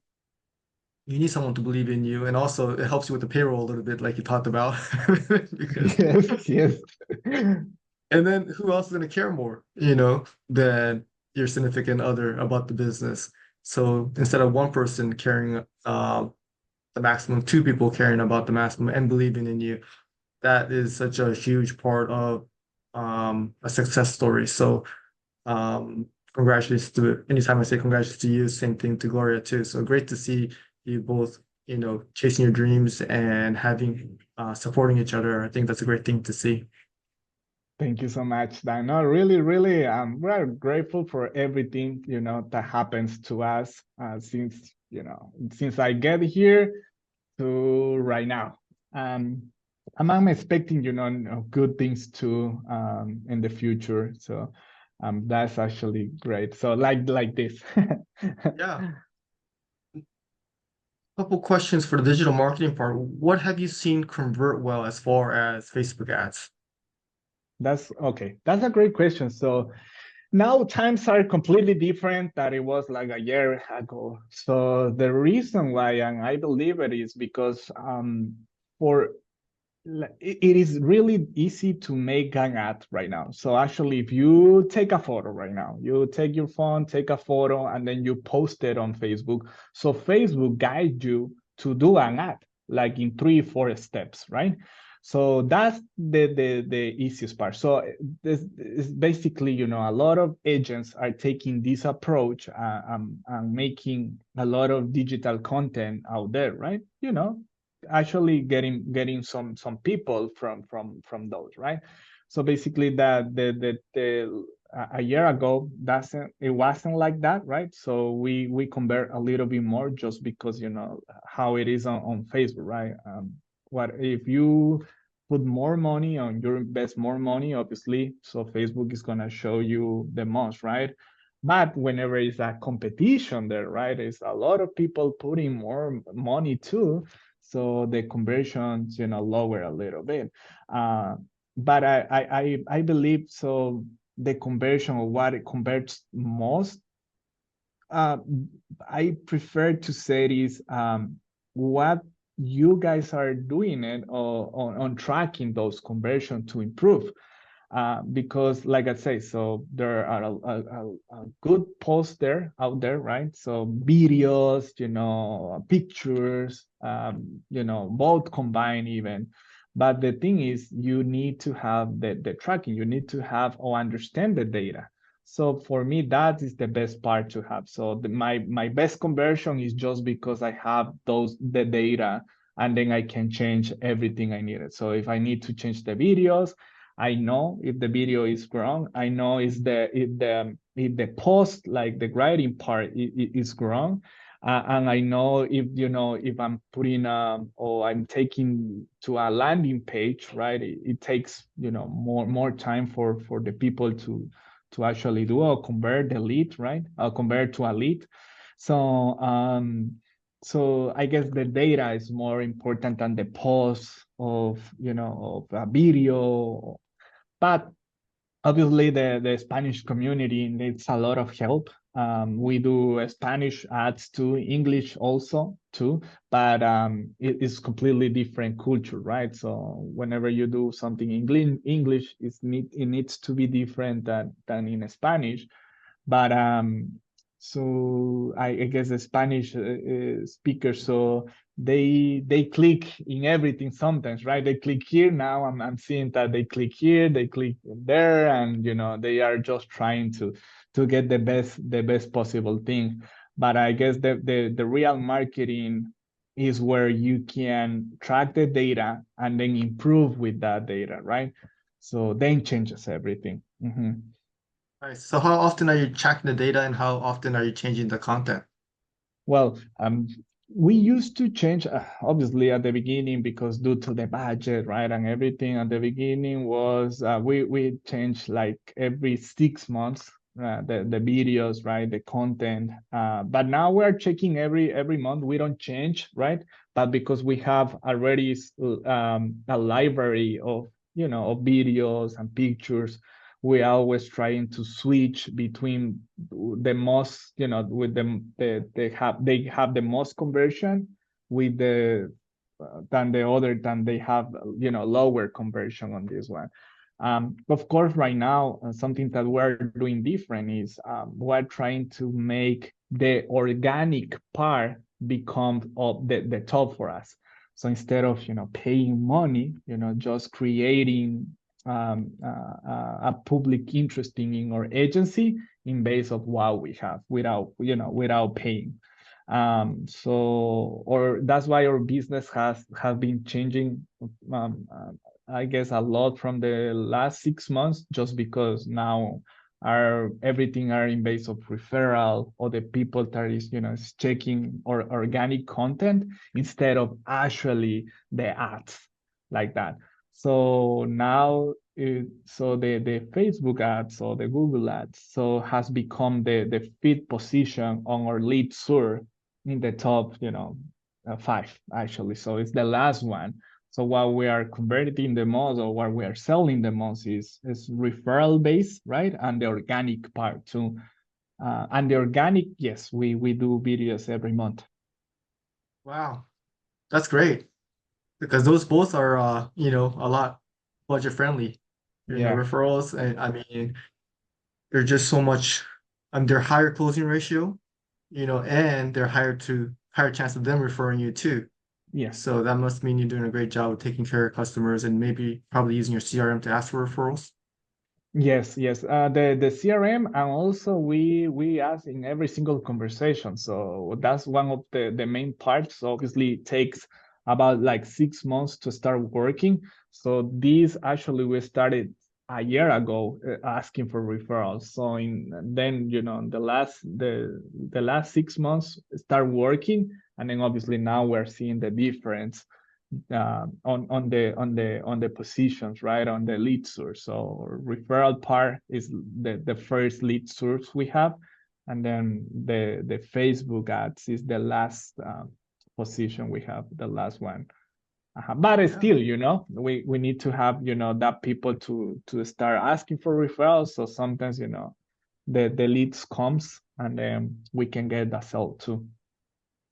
you need someone to believe in you, and also it helps you with the payroll a little bit, like you talked about, because Yes, yes. and then who else is going to care more, than your significant other about the business? So instead of one person caring the maximum, two people caring about the maximum and believing in you, that is such a huge part of a success story. So congratulations to anytime I say congratulations to you, same thing to Gloria too. So great to see you both, chasing your dreams and having supporting each other. I think that's a great thing to see. Thank you so much, Dan. No, really, really, we're grateful for everything, that happens to us since I get here to right now. I'm expecting, good things too, in the future. So, that's actually great. So, like this. Yeah. Couple questions for the digital marketing part. What have you seen convert well as far as Facebook ads? That's okay. That's a great question. So, now times are completely different than it was like a year ago. So the reason why, and I believe it is because for it is really easy to make an ad right now. So actually, if you take a photo right now, you take your phone, take a photo, and then you post it on Facebook. So Facebook guides you to do an ad, like in 3, 4 steps, right? So that's the easiest part. So this is basically, a lot of agents are taking this approach and making a lot of digital content out there, right? actually getting some people from those, right? So basically that the a year ago doesn't it wasn't like that, right? So we convert a little bit more just because you know how it is on Facebook, right? What if you put more money on you invest more money, obviously, so Facebook is gonna show you the most, right? But whenever it's a competition there, right, it's a lot of people putting more money too, so the conversions, you know, lower a little bit. Uh, but I believe so. The conversion or what it converts most, uh, I prefer to say is what you guys are doing it or on tracking those conversion to improve. Because like I say, so there are a good posts there out there, right? So videos, you know, pictures, you know, both combined even. But the thing is, you need to have the tracking. You need to have or understand the data. So for me, that is the best part to have. So my best conversion is just because I have the data, and then I can change everything I needed. So if I need to change the videos, I know if the video is wrong. I know if the post, like the writing part, is wrong. And I know if you know if I'm putting or I'm taking to a landing page, right? It takes you know more time for the people to actually do or convert the lead, right? Convert to a lead. So so I guess the data is more important than the post of you know of a video, but obviously the Spanish community needs a lot of help. We do Spanish ads to English also too, but it is completely different culture, right? So whenever you do something in English, it needs to be different than in Spanish. But so I guess the Spanish speakers, so they click in everything sometimes, right? They click here now. I'm seeing that they click here, they click there, and you know they are just trying to get the best possible thing. But I guess the real marketing is where you can track the data and then improve with that data, right? So then changes everything. Mhm. Nice. So how often are you tracking the data and how often are you changing the content? Well, we used to change, obviously at the beginning because due to the budget, right, and everything at the beginning was we changed like every 6 months the videos, right, the content. But now we're checking every month. We don't change, right, but because we have already a library of you know of videos and pictures, we are always trying to switch between the most you know with them they have the most conversion with the than the other than they have you know lower conversion on this one. Of course right now something that we're doing different is we're trying to make the organic part become of the top for us. So instead of you know paying money, you know, just creating a public interest in our agency in base of what we have without you know without paying. So or that's why our business has been changing I guess a lot from the last 6 months, just because now our everything are in base of referral or the people that is you know is checking or organic content instead of actually the ads like that. So now so the Facebook ads or the Google ads so has become the fifth position on our lead sur in the top you know five actually. So it's the last one. So what we are converting the most or what we are selling the most is referral based, right? And the organic part too. And the organic, yes, we do videos every month. Wow, that's great because those both are you know, a lot budget friendly. You know, Yeah. referrals and I mean they're just so much they're higher closing ratio, you know, and they're higher chance of them referring you too. Yes. So that must mean you're doing a great job of taking care of customers and maybe probably using your CRM to ask for referrals. Yes, yes. The CRM and also we ask in every single conversation. So that's one of the main parts. So obviously it takes about like 6 months to start working. So this actually we started a year ago asking for referrals. So in then the last 6 months start working, and then obviously now we're seeing the difference on the positions, right, on the lead source. So referral part is the first lead source we have, and then the Facebook ads is the last position we have, the last one. But Yeah. still, we need to have, that people to start asking for referrals. So sometimes, the leads comes, and then we can get the sell too.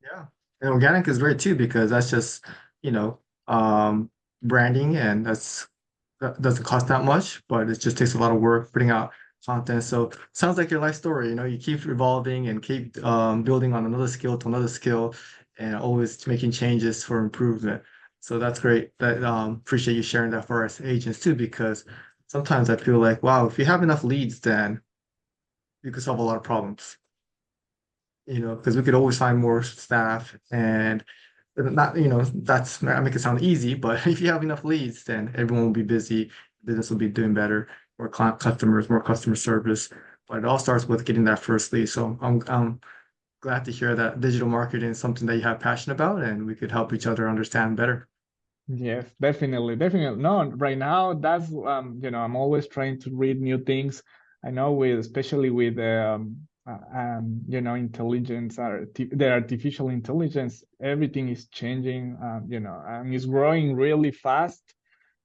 Yeah. And organic is great too because that's just, you know, um, branding and that doesn't cost that much, but it just takes a lot of work putting out content. So sounds like your life story, you keep evolving and keep building on another skill to another skill and always making changes for improvement. So that's great. That appreciate you sharing that for us agents too, because sometimes I feel like, wow, if you have enough leads, then you could solve a lot of problems. Because we could always find more staff and not, that's I make it sound easy, but if you have enough leads, then everyone will be busy, business will be doing better, more client customers, more customer service. But it all starts with getting that first lead. So I'm glad to hear that digital marketing is something that you have passion about and we could help each other understand better. Yes, definitely, definitely. No, right now that's I'm always trying to read new things. I know especially with intelligence, the artificial intelligence, everything is changing, and it's growing really fast.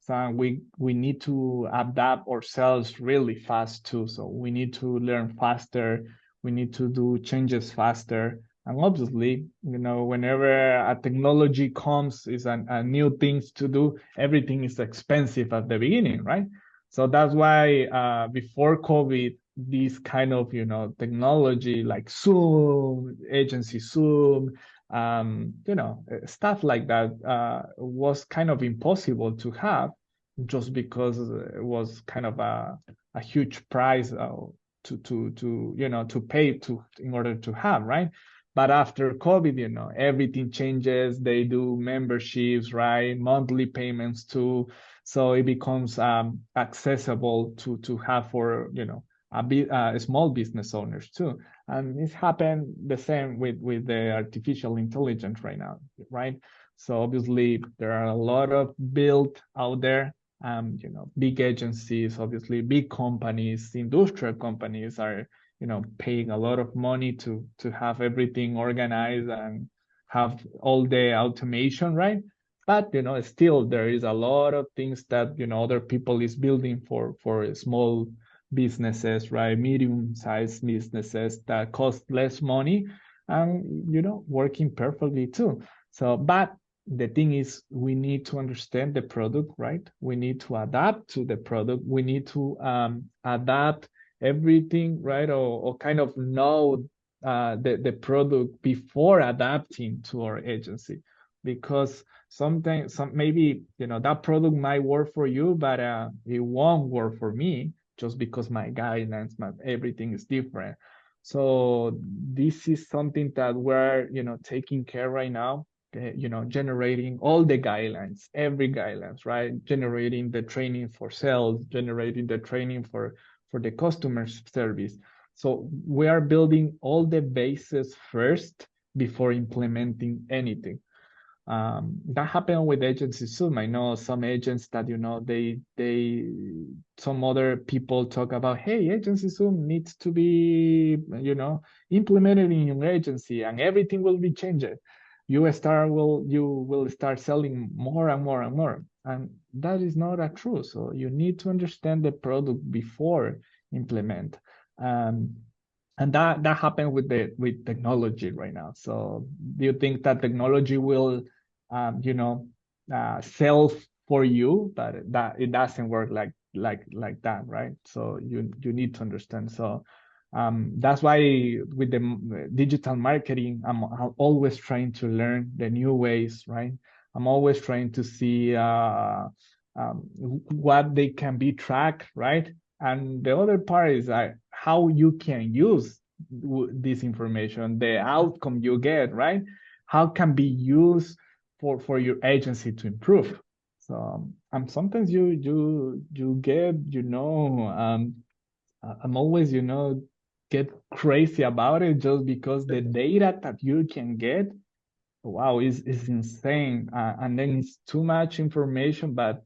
So we need to adapt ourselves really fast too. So we need to learn faster. We need to do changes faster. And obviously, whenever a technology comes, is a new things to do, everything is expensive at the beginning, right? So that's why before COVID, this kind of, technology like Zoom, agency Zoom, stuff like that was kind of impossible to have just because it was kind of a huge price to pay to in order to have, right? But after COVID, everything changes. They do memberships, right? Monthly payments too. So it becomes accessible to have for, small business owners too. And it's happened the same with the artificial intelligence right now, right? So obviously there are a lot of build out there. Big agencies, obviously big companies, industrial companies are paying a lot of money to have everything organized and have all the automation, right? But still there is a lot of things that other people is building for small businesses, right? Medium-sized businesses that cost less money and working perfectly too. So, but the thing is we need to understand the product, right? We need to adapt to the product. We need to adapt everything, right? Or kind of know the product before adapting to our agency, because sometimes maybe that product might work for you, but it won't work for me just because my guidelines, everything is different. So this is something that we're taking care right now, generating all the guidelines, every guidelines, right? Generating the training for sales, generating the training for the customer service. So we are building all the bases first before implementing anything. That happened with agencies soon. I know some agents that some other people talk about, hey, agency Zoom needs to be implemented in your agency and everything will be changed. You will start selling more and more and more, and that is not a true. So you need to understand the product before implement. um, and that happened with technology right now. So do you think that technology will sell for you? But that it doesn't work like that, right? So you need to understand. So that's why with the digital marketing, I'm always trying to learn the new ways, right? I'm always trying to see what they can be tracked, right? And the other part is how you can use this information, the outcome you get, right? How can be used for your agency to improve. So sometimes you get, I'm always, get crazy about it just because the data that you can get, wow, is insane. And then it's too much information, but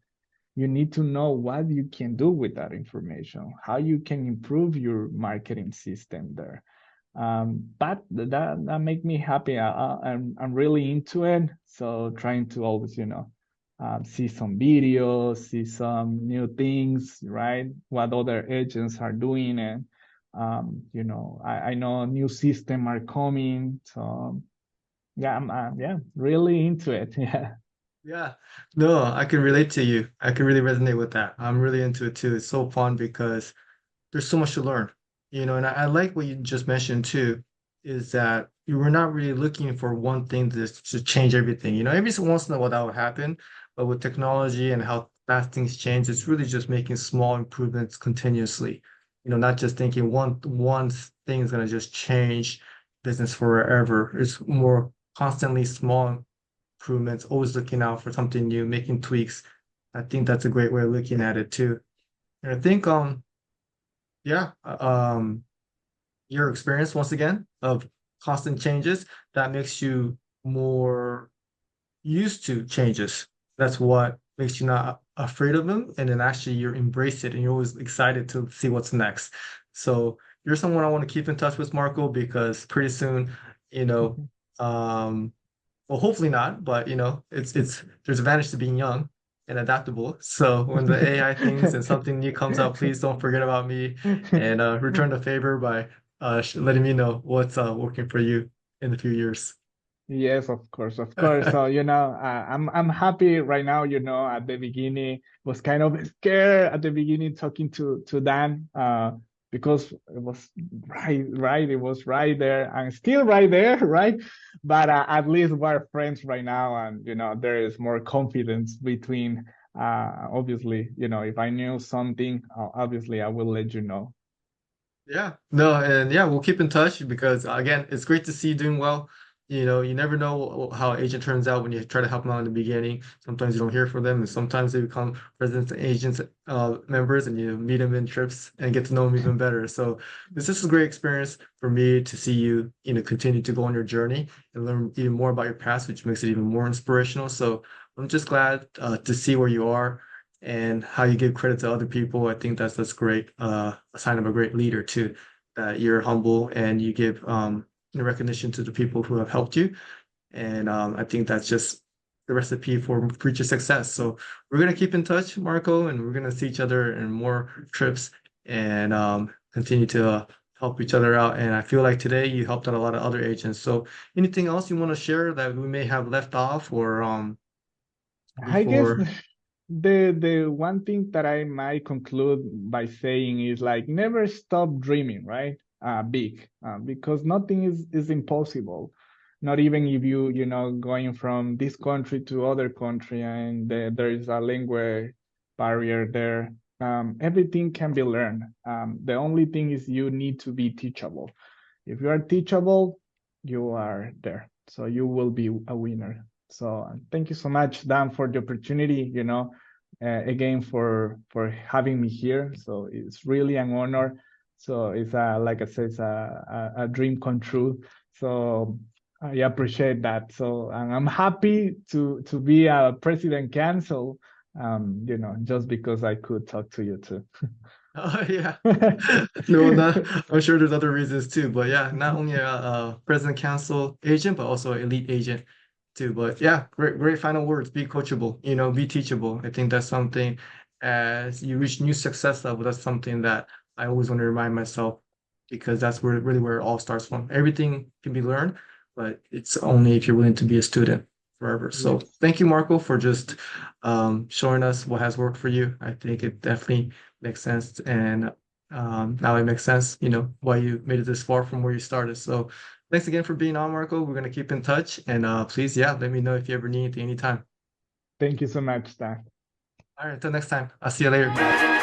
you need to know what you can do with that information, how you can improve your marketing system there. But that make me happy. I'm really into it. So trying to always, see some videos, see some new things, right? What other agents are doing, and I know new system are coming. So yeah, I'm yeah, really into it. Yeah. Yeah, no, I can relate to you. I can really resonate with that. I'm really into it too. It's so fun because there's so much to learn, and I like what you just mentioned too, is that you were not really looking for one thing to change everything. Every so once in a while that will happen, but with technology and how fast things change, it's really just making small improvements continuously. Not just thinking one thing is gonna just change business forever. It's more constantly small improvements, always looking out for something new, making tweaks. I think that's a great way of looking at it too. And I think yeah, your experience once again of constant changes that makes you more used to changes. That's what makes you not afraid of them, and then actually you embrace it and you're always excited to see what's next. So you're someone I want to keep in touch with, Marco, because pretty soon, you know, um, well, hopefully not, but it's there's advantage to being young and adaptable. So when the AI things and something new comes out, please don't forget about me and return the favor by letting me know what's working for you in a few years. Yes, of course, of course. So, I'm happy right now, at the beginning was kind of scared at the beginning talking to Dan, because it was right, it was right there and still right there, right? But at least we're friends right now, and there is more confidence between, obviously, if I knew something, obviously I will let you know. Yeah, no, and yeah, we'll keep in touch because again, it's great to see you doing well. You never know how agent turns out when you try to help them out in the beginning. Sometimes you don't hear from them, and sometimes they become residents and agents members, and you meet them in trips and get to know them even better. So this is a great experience for me to see you, continue to go on your journey and learn even more about your past, which makes it even more inspirational. So I'm just glad to see where you are and how you give credit to other people. I think that's great. A sign of a great leader too, that you're humble and you give recognition to the people who have helped you. And I think that's just the recipe for future success. So we're gonna keep in touch, Marco, and we're gonna see each other in more trips and continue to help each other out. And I feel like today you helped out a lot of other agents. So anything else you want to share that we may have left off or I guess before? the one thing that I might conclude by saying is like never stop dreaming, right? Big, because nothing is impossible. Not even if going from this country to other country and there is a language barrier there. Everything can be learned. The only thing is you need to be teachable. If you are teachable, you are there. So you will be a winner. So thank you so much, Dan, for the opportunity, again for having me here. So it's really an honor. So it's like I said, it's a dream come true. So I appreciate that. So and I'm happy to be a president council, just because I could talk to you too. Oh yeah. No, not, I'm sure there's other reasons too, but yeah, not only a president council agent, but also elite agent too. But yeah, great final words. Be coachable, be teachable. I think that's something as you reach new success level, that's something that I always want to remind myself because that's where it all starts from. Everything can be learned, but it's only if you're willing to be a student forever. So Yes. thank you, Marco, for just showing us what has worked for you. I think it definitely makes sense. And now it makes sense, why you made it this far from where you started. So thanks again for being on, Marco. We're gonna keep in touch. And please, yeah, let me know if you ever need anything anytime. Thank you so much, Dan. All right, until next time. I'll see you later.